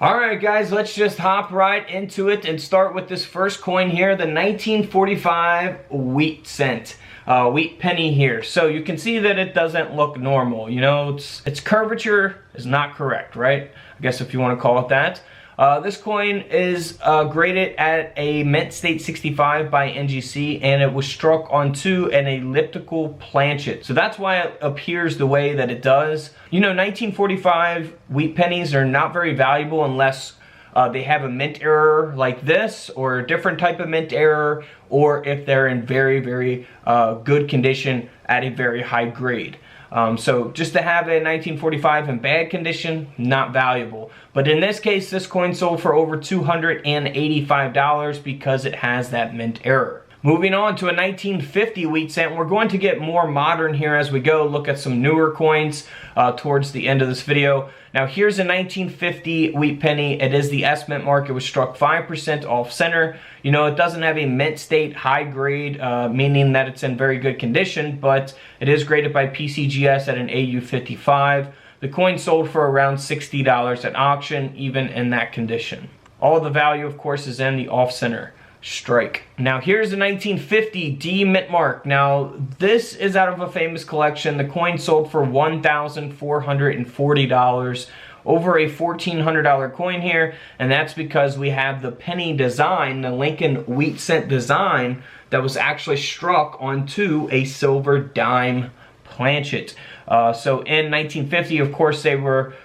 Alright guys, let's just hop right into it and start with this first coin here, the 1945 wheat cent. Wheat penny here. So you can see that it doesn't look normal. You know, its curvature is not correct, right? I guess if you want to call it that. This coin is graded at a mint state 65 by NGC, and it was struck onto an elliptical planchet. So that's why it appears the way that it does. You know, 1945 wheat pennies are not very valuable unless they have a mint error like this, or a different type of mint error, or if they're in very, very good condition at a very high grade. So just to have a 1945 in bad condition, not valuable. But in this case, this coin sold for over $285 because it has that mint error. Moving on to a 1950 wheat cent. We're going to get more modern here as we go, look at some newer coins towards the end of this video. Now here's a 1950 wheat penny. It is the S mint mark. It was struck 5% off center. You know, it doesn't have a mint state high grade, meaning that it's in very good condition, but it is graded by PCGS at an AU 55. The coin sold for around $60 at auction, even in that condition. All the value, of course, is in the off center strike. Now here's the 1950 D mint mark. Now this is out of a famous collection. The coin sold for $1,440, over a $1,400 coin here, and that's because we have the penny design, the Lincoln wheat cent design, that was actually struck onto a silver dime planchet. So in 1950, of course, they were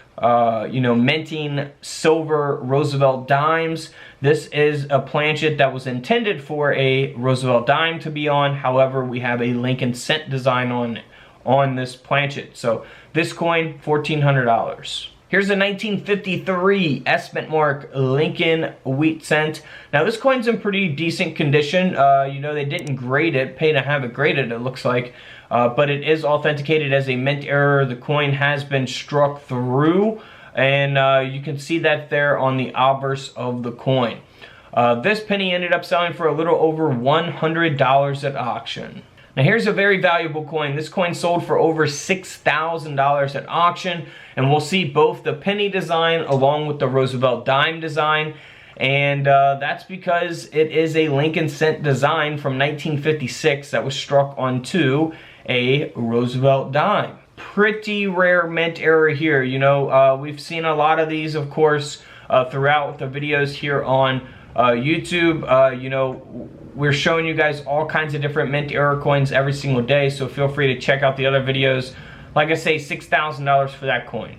you know, minting silver Roosevelt dimes. This is a planchet that was intended for a Roosevelt dime to be on. However, we have a Lincoln cent design on this planchet. So this coin, $1,400. Here's a 1953 S mint mark Lincoln wheat cent. Now this coin's in pretty decent condition. You know, they didn't grade it, pay to have it graded, it looks like. But it is authenticated as a mint error. The coin has been struck through, and you can see that there on the obverse of the coin. This penny ended up selling for a little over $100 at auction. Now here's a very valuable coin. This coin sold for over $6,000 at auction, and we'll see both the penny design along with the Roosevelt dime design. And that's because it is a Lincoln cent design from 1956 that was struck onto a Roosevelt dime. Pretty rare mint error here. You know, we've seen a lot of these, of course, throughout the videos here on YouTube. You know, we're showing you guys all kinds of different mint error coins every single day, so feel free to check out the other videos. Like I say, $6,000 for that coin.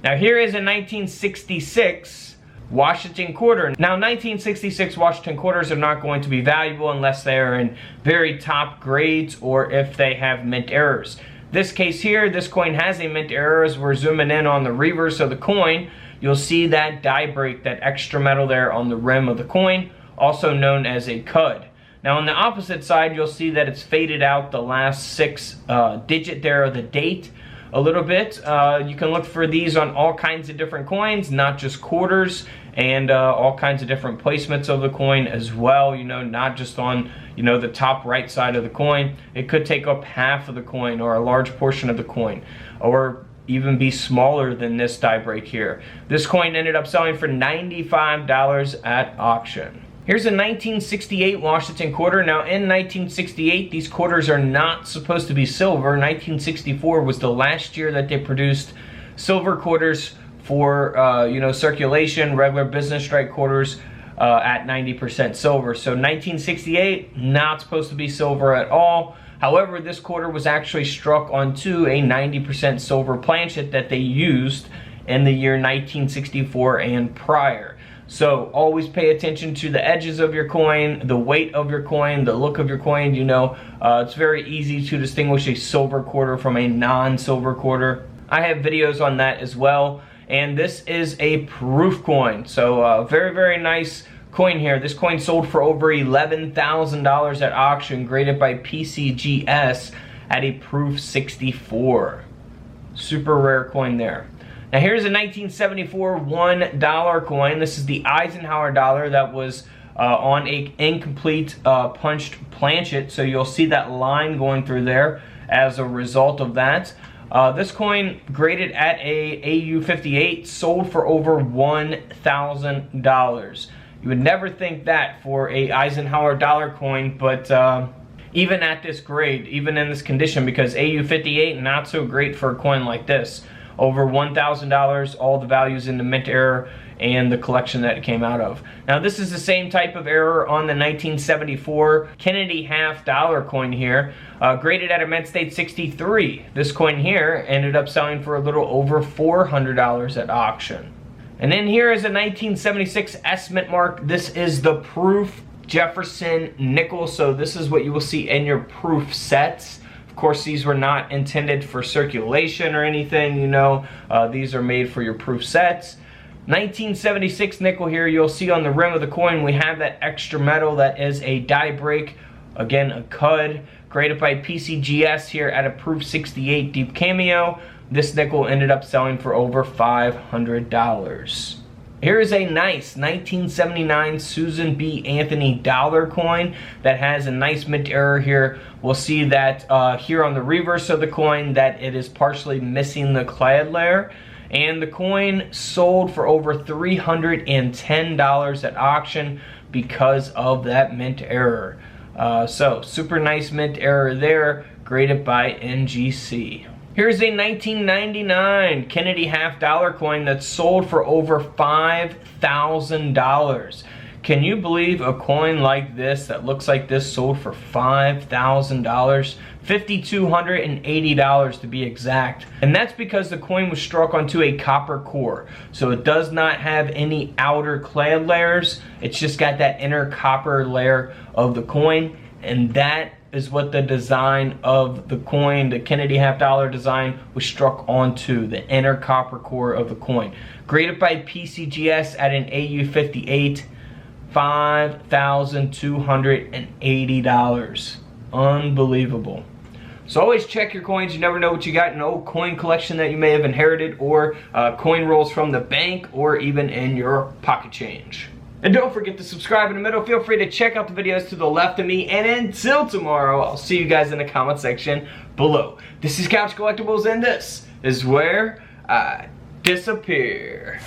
Now here is a 1966 Washington quarter. Now 1966 Washington quarters are not going to be valuable unless they are in very top grades or if they have mint errors. This case here, this coin has a mint error. As we're zooming in on the reverse of the coin, you'll see that die break, that extra metal there on the rim of the coin, also known as a cud. Now on the opposite side, you'll see that it's faded out the last 6 digit there of the date a little bit. You can look for these on all kinds of different coins, not just quarters, and all kinds of different placements of the coin as well. You know, not just on, you know, the top right side of the coin. It could take up half of the coin or a large portion of the coin, or even be smaller than this die break here. This coin ended up selling for $95 at auction. Here's a 1968 Washington quarter. Now in 1968, these quarters are not supposed to be silver. 1964 was the last year that they produced silver quarters for you know, circulation, regular business strike quarters at 90% silver. So 1968, not supposed to be silver at all. However, this quarter was actually struck onto a 90% silver planchet that they used in the year 1964 and prior. So always pay attention to the edges of your coin, the weight of your coin, the look of your coin. You know, it's very easy to distinguish a silver quarter from a non-silver quarter. I have videos on that as well. And this is a proof coin. So very, very nice coin here. This coin sold for over $11,000 at auction, graded by PCGS at a proof 64. Super rare coin there. Now here's a 1974 $1 coin. This is the Eisenhower dollar that was on a incomplete punched planchet. So you'll see that line going through there as a result of that. This coin graded at a AU58 sold for over $1,000. You would never think that for a Eisenhower dollar coin, but even at this grade, even in this condition, because AU58 not so great for a coin like this. Over $1,000, all the values in the mint era and the collection that it came out of. Now this is the same type of error on the 1974 Kennedy half dollar coin here, graded at a mint state 63. This coin here ended up selling for a little over $400 at auction. And then here is a 1976 S mint mark. This is the proof Jefferson nickel, so this is what you will see in your proof sets. Of course, these were not intended for circulation or anything, you know. These are made for your proof sets. 1976 nickel here, you'll see on the rim of the coin we have that extra metal that is a die break, again a cud, graded by PCGS here at a proof 68 deep cameo. This nickel ended up selling for over $500. Here is a nice 1979 Susan B. Anthony dollar coin that has a nice mint error here. We'll see that here on the reverse of the coin that it is partially missing the clad layer. And the coin sold for over $310 at auction because of that mint error. So super nice mint error there, graded by NGC. Here's a 1999 Kennedy half dollar coin that sold for over $5,000. Can you believe a coin like this that looks like this sold for $5,000? $5,280 to be exact. And that's because the coin was struck onto a copper core. So it does not have any outer clad layers. It's just got that inner copper layer of the coin. And that is what the design of the coin, the Kennedy half dollar design, was struck onto, the inner copper core of the coin. Graded by PCGS at an AU58, $5,280. Unbelievable. So always check your coins. You never know what you got in an old coin collection that you may have inherited, or coin rolls from the bank, or even in your pocket change. And don't forget to subscribe in the middle. Feel free to check out the videos to the left of me. And until tomorrow, I'll see you guys in the comment section below. This is Couch Collectibles, and this is where I disappear.